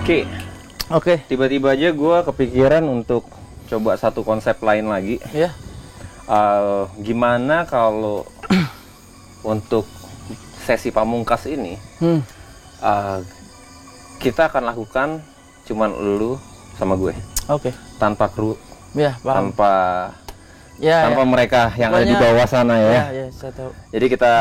Ki, Oke. tiba-tiba aja gue kepikiran untuk coba satu konsep lain lagi. Ya. Gimana kalau untuk sesi pamungkas ini kita akan lakukan cuman lu sama gue, Oke. tanpa kru, Ya, paham. tanpa mereka yang ada di Pokoknya- bawah sana ya. Ya, saya tahu. Jadi kita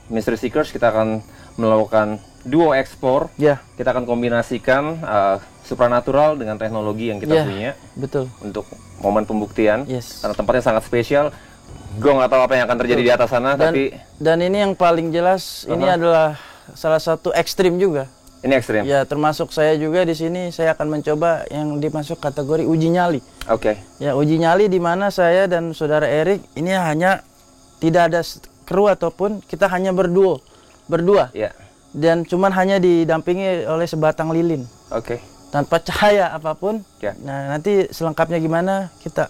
Mystery Seekers kita akan melakukan duo explore. Ya, Kita akan kombinasikan supranatural dengan teknologi yang kita Ya. punya betul. untuk momen pembuktian. Yes. Karena tempatnya sangat spesial. Gue nggak tahu apa yang akan terjadi di atas sana, tapi Dan ini yang paling jelas, ini adalah salah satu ekstrim juga. ini ekstrim. Ya, termasuk saya juga di sini, saya akan mencoba yang dimasuk kategori uji nyali. Oke. Ya, uji nyali di mana saya dan saudara Erik ini hanya tidak ada kru ataupun kita hanya berdua. Ya. Dan cuman hanya didampingi oleh sebatang lilin Oke. tanpa cahaya apapun. Ya. Nah, nanti selengkapnya gimana kita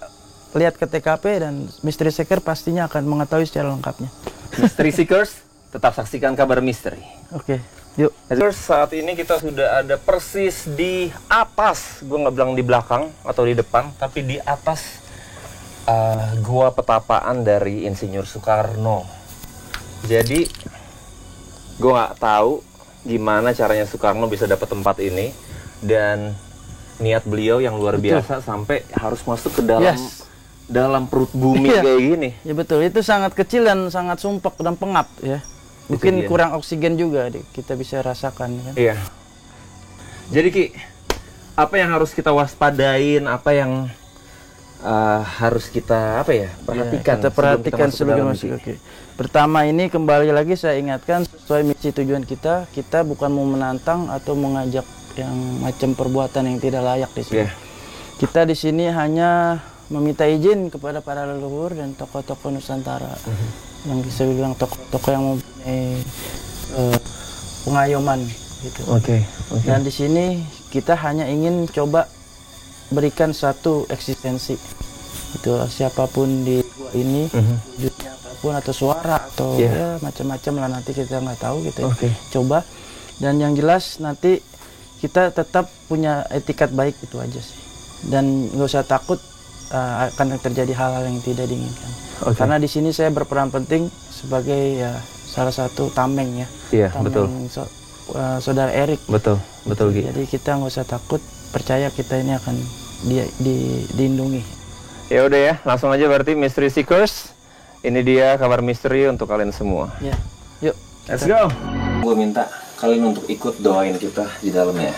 lihat ke TKP dan Mystery Seeker pastinya akan mengetahui secara lengkapnya. Mystery Seekers, tetap saksikan kabar misteri. Oke, yuk. Seekers, saat ini kita sudah ada persis di atas. Gue nggak bilang di belakang atau di depan, tapi di atas gua petapaan dari Insinyur Soekarno. Jadi gue nggak tahu gimana caranya Soekarno bisa dapat tempat ini, dan niat beliau yang luar biasa sampai harus masuk ke dalam Yes. dalam perut bumi Iya. kayak gini. Ya betul, itu sangat kecil dan sangat sumpek dan pengap ya. Mungkin dia. kurang oksigen juga kita bisa rasakan kan. Iya. Jadi Ki, apa yang harus kita waspadain, apa yang harus kita perhatikan? Kita perhatikan sebelum sebelum kita masuk. Oke. Pertama ini kembali lagi saya ingatkan sesuai misi tujuan kita bukan mau menantang atau mengajak yang macam perbuatan yang tidak layak di sini. Iya. Kita di sini hanya meminta izin kepada para leluhur dan tokoh-tokoh Nusantara yang bisa bilang tokoh-tokoh yang mempunyai pengayoman gitu. Oke. Dan di sini kita hanya ingin coba berikan satu eksistensi. Itu siapapun di gua ini, wujudnya apapun atau suara atau ya macam-macam lah, nanti kita nggak tahu kita coba. Dan yang jelas nanti kita tetap punya etikat baik, itu aja sih. Dan nggak usah takut akan terjadi hal-hal yang tidak diinginkan. Karena di sini saya berperan penting sebagai salah satu tameng ya. Iya, tameng betul. Saudara Erik. Betul Ki. Jadi kita nggak usah takut, percaya kita ini akan dilindungi. Ya udah ya, langsung aja berarti Mystery Seekers. Ini dia kabar misteri untuk kalian semua. Ya, yuk. Let's go. Gue minta kalian untuk ikut doain kita di dalamnya.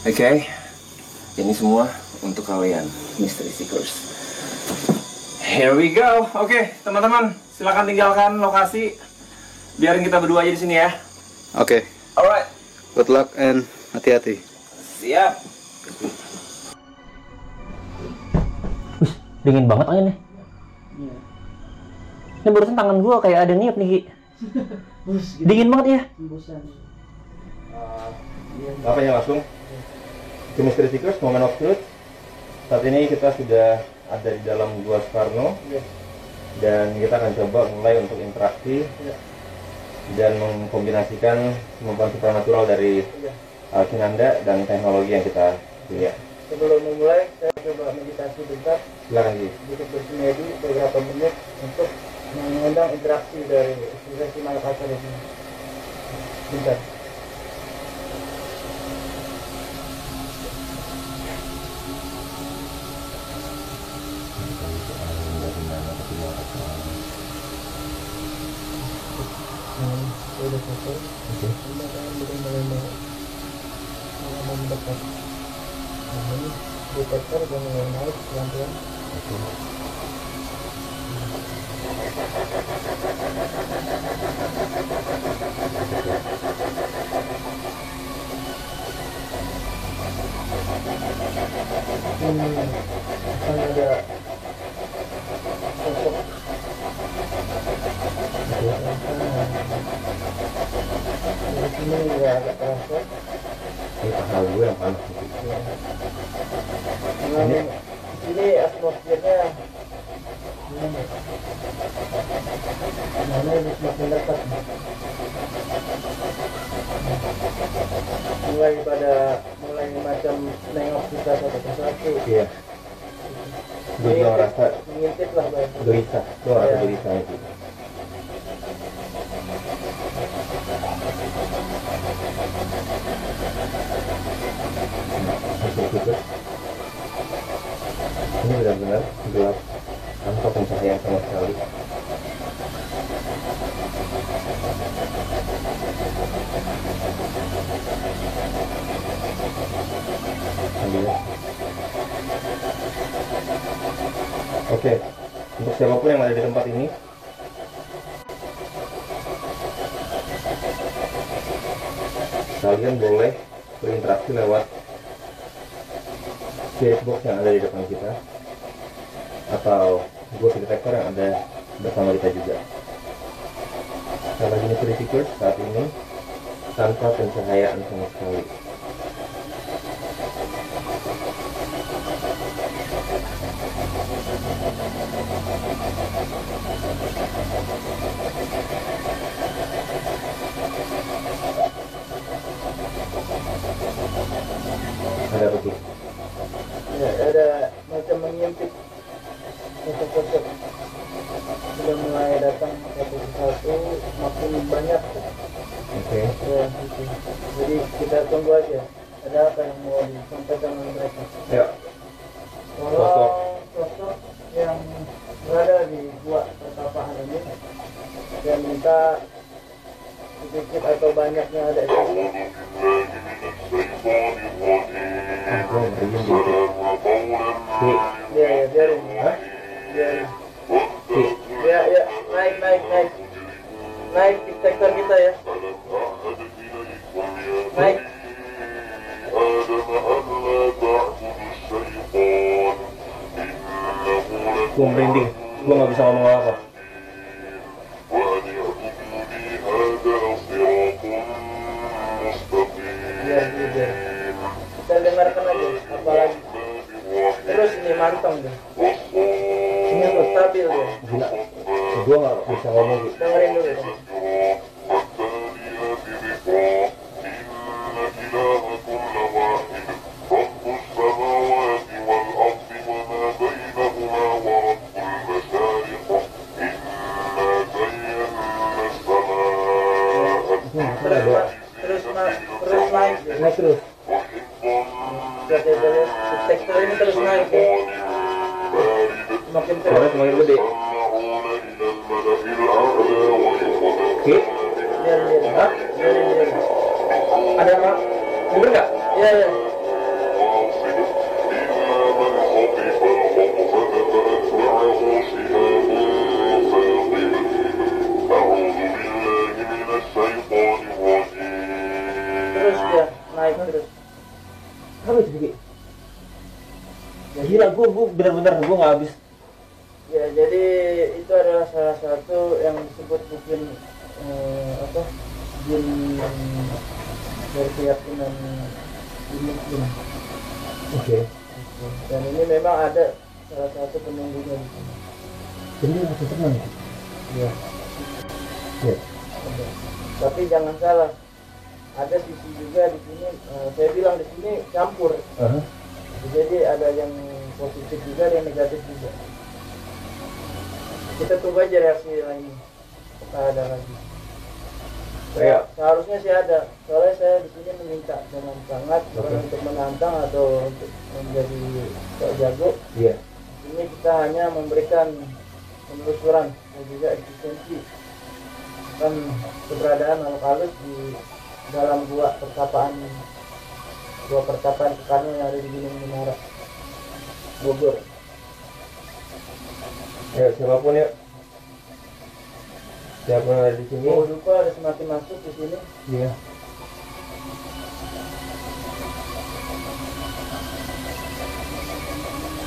Oke. Ini semua untuk kalian, Mystery Seekers. Here we go. Oke, teman-teman, silakan tinggalkan lokasi. Biarin kita berdua aja di sini ya. Oke. Alright. Good luck and hati-hati. Siap. Dingin banget anginnya. Ini barusan tangan gua kayak ada niup nih, Ki. Dingin banget ya. Apa ya langsung? Ke Mystery Seekers, Moment of Truth. Saat ini kita sudah ada di dalam Gua Soekarno. Dan kita akan coba mulai untuk interaksi dan mengkombinasikan kemampuan supernatural dari Kinanda dan teknologi yang kita punya. Sebelum memulai, saya coba meditasi bentar, Silakan, Ki. duduk bersemedi beberapa menit untuk mengundang interaksi dari ekspresi Malakasa di sini. Bentar. Sudah selesai. Mulai mendekat. Nah, ini detektor udah mulai naik pelan-pelan. Akan ada sosok dari sini nggak agak terasa. Ini pasal gue yang panas. Ini sini atmosfernya gimana? Mana ini semakin dekat. mulai macam nengok kita satu persatu. Iya. Gue juga ngerasa Mengintip lah bahasa. gelisah. Gue ngerasa Iya. gelisah itu. Ini benar-benar gelap tanpa pencahayaan sama sekali. Ambil. Oke, untuk siapapun yang ada di tempat ini, kalian boleh berinteraksi lewat spirit box yang ada di depan kita atau ghost detector yang ada bersama kita juga. Kita lagi nge-trigger saat ini tanpa pencahayaan sama sekali. Ada apa sih? Ya, ada macam mengintip sosok-sosok sudah mulai datang satu persatu, makin banyak. Oke. Ya, gitu. Jadi kita tunggu aja. Ada apa yang mau disampaikan oleh mereka? Ya. Kalau sosok yang berada di gua pertapaan ini, saya minta sedikit atau banyaknya ada itu. Aku merinding gitu. Ki, Ya, ya, biarin. hah? Biarin. Ki, Ya, ya, naik. Naik detektor kita ya. Naik. gue merinding. Gue nggak bisa ngomong apa. Ya, ya. Kita dengarkan aja. Apalagi. Terus ini mantong deh. Ini apa? Stabil ya. Gila. Gue nggak bisa ngomong gitu. Dengerin dulu ya. Terus naik ya. Naik terus. Lihat ya, lihat. Detektor ini terus naik ya. Makin Suara terus. semakin gede. Ki, Biarin. hah? Biarin. Ada apa? Denger nggak? Ya, ya. Terus dia naik terus. Apa itu Ki? Gila, gue bener-bener gue nggak habis. Ya, jadi itu adalah salah satu yang disebut mungkin apa? Jin dari keyakinan Muslim. Oke. Dan ini memang ada salah satu penunggunya di sini. Jadi langsung tenang. Ya, Ya. ada. Tapi jangan salah, ada sisi juga di sini. Saya bilang di sini campur. Aha. Jadi ada yang positif juga, ada yang negatif juga. Kita tunggu aja reaksi lainnya. Apakah ada lagi? Kayak Seharusnya sih ada. Soalnya saya di sini meminta dengan sangat bukan Oke. untuk menantang atau untuk menjadi sok jago. iya. Ini kita hanya memberikan penelusuran dan juga eksistensi kan keberadaan makhluk halus di dalam gua pertapaan Soekarno yang ada di Gunung Menara, Bogor. Ya, siapapun ya. Siapa yang ada di sini? Mau lupa ada semakin masuk di sini. Iya.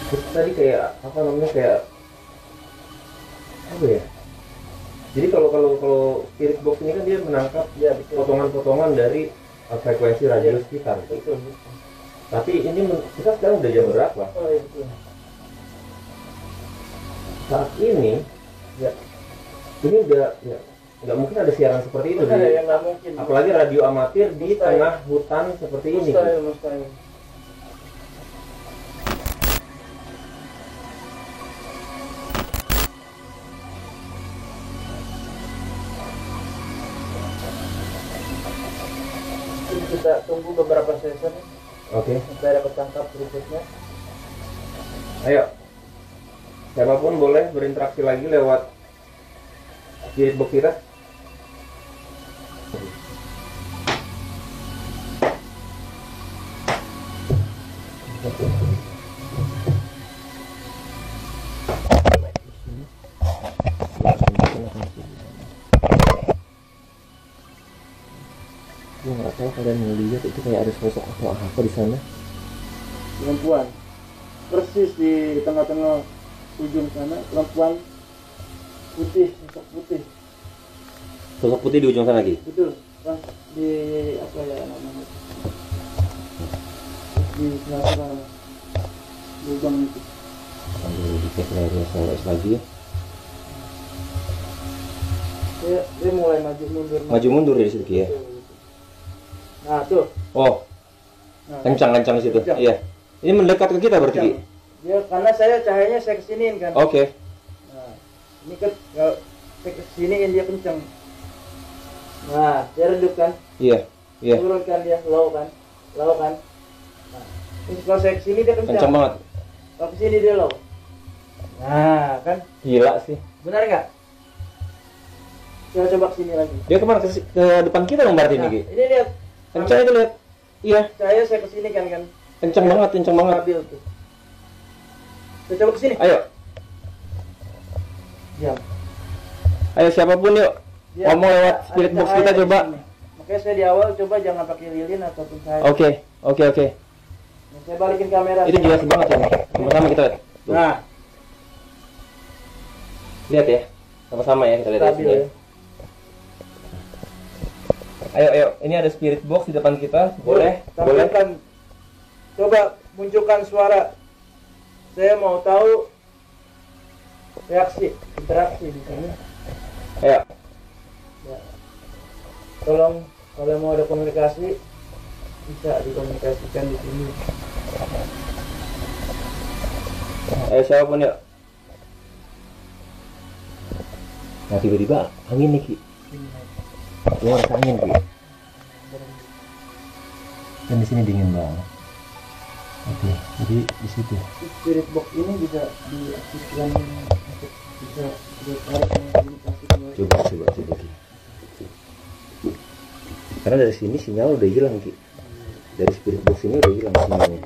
Terus tadi kayak apa namanya, kayak apa ya? Jadi kalau spirit box ini kan dia menangkap Ya, betul. potongan-potongan dari frekuensi radio sekitar. Betul. Tapi ini kita sekarang udah jam berapa? Oh iya betul. Saat ini Ya. ini udah ya nggak mungkin ada siaran seperti itu. Ya, nggak mungkin. Apalagi radio amatir di tengah hutan seperti ini. Mustahil. Kita tunggu beberapa season. Oke. Sampai dapat tangkap berikutnya. Ayo. Siapapun boleh berinteraksi lagi lewat spirit box kita. Gue nggak tahu kalian ngelihat itu kayak ada sosok atau apa di sana. Perempuan. Persis di tengah-tengah ujung sana, perempuan putih, sosok putih. Sosok putih di ujung sana lagi. Betul. Pas di apa ya namanya? Di tengah-tengah lubang itu. Ambil dicek layarnya SLS lagi ya. Dia mulai maju mundur. Maju mundur dari situ ya. Nah tuh. Oh, Nah, kencang di situ. kencang. Iya. Ini mendekat ke kita berarti. Ki? Dia karena saya cahayanya saya kesiniin kan. Oke. Nah, ini kan kalau saya kesiniin dia kencang. Nah, dia redup kan. Iya. Iya. Turunkan dia, low kan. Nah, ini kalau saya kesini dia kencang. Kencang banget. Kalau kesini dia low. Nah, kan. Gila sih. Benar nggak? Kita coba kesini lagi. Dia kemana ke depan kita dong berarti Nah, nih. Ki? ini lihat. Kencang itu lihat. Iya. Cahaya saya kesini kan. Kencang banget. Stabil tuh. Kita coba kesini. Ayo. Diam. Ayo siapapun yuk. Dia Ngomong lewat ada spirit box cahaya kita di coba. sini. Makanya saya di awal coba jangan pakai lilin ataupun cahaya. Oke. Nah, saya balikin kamera. Itu jelas banget ini. Sama-sama kita lihat. Tuh. Nah, Lihat ya. Sama-sama ya kita lihat ya. stabil sini. ya. Ayo. Ini ada spirit box di depan kita. Boleh? Tampilkan. Coba munculkan suara. Saya mau tahu reaksi, interaksi di sini. Ayo. Ya. Tolong kalau mau ada komunikasi bisa dikomunikasikan di sini. Ayo siapapun yuk. Nah tiba-tiba angin nih Ki. Keluar angin Ki. Dan di sini dingin banget. Oke, jadi di situ. Spirit box ini bisa diaktifkan untuk bisa ditarik komunikasi keluar. Coba Ki. Karena dari sini sinyal udah hilang Ki. Dari spirit box ini udah hilang sinyalnya.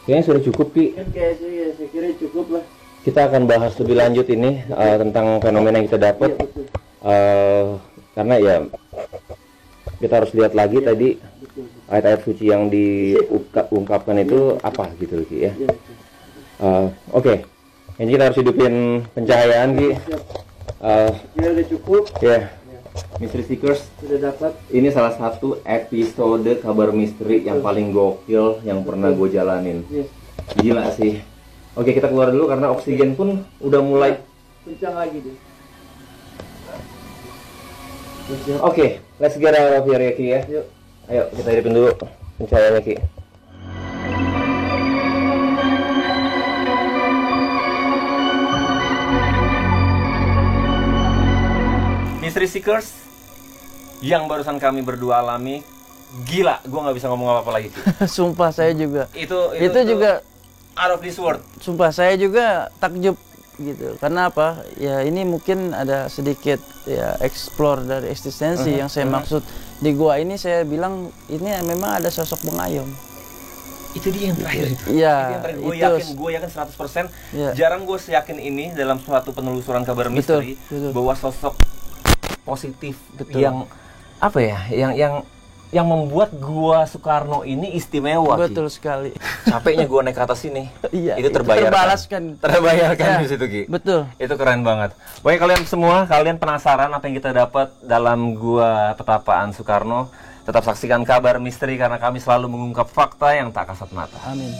Kayaknya sudah cukup Ki. Kan kayak saya kira cukup lah. Kita akan bahas lebih lanjut ini tentang fenomena yang kita dapat. Iya, betul. Karena ya kita harus lihat lagi tadi Betul. ayat-ayat suci yang diungkapkan itu apa gitu Ki ya. Iya, betul. Oke. Ini kita harus hidupin pencahayaan Ki. Kira udah cukup. Ya, Ya, Mystery Seekers. sudah dapat. Ini salah satu episode kabar misteri yang paling gokil yang pernah gue jalanin. Yes. Gila sih. Oke, kita keluar dulu karena oksigen pun udah mulai. Kencang lagi deh. Oke, let's get out of here ya Ki ya. Yuk. Ayo kita hidupin dulu pencahayaannya Ki. Mystery Seekers yang barusan kami berdua alami, gila, gue nggak bisa ngomong apa-apa lagi Ki. Sumpah saya juga. Itu juga out of this world. sumpah saya juga takjub gitu. Karena apa? Ya ini mungkin ada sedikit ya explore dari eksistensi yang saya maksud. Di gua ini saya bilang ini memang ada sosok pengayom. Itu dia yang terakhir itu. Iya, Gue yakin 100%. Iya. Jarang gue seyakin ini dalam suatu penelusuran kabar Betul, misteri betul. bahwa sosok positif Betul. yang apa ya, yang membuat gua Soekarno ini istimewa. Ki. Betul sekali. Capeknya gua naik ke atas sini. Iya, itu terbayarkan. terbalaskan. Terbayarkan Ya, di situ Ki. betul. Itu keren banget. Pokoknya kalian semua, kalian penasaran apa yang kita dapat dalam gua Petapaan Soekarno? Tetap saksikan kabar misteri karena kami selalu mengungkap fakta yang tak kasat mata. Amin.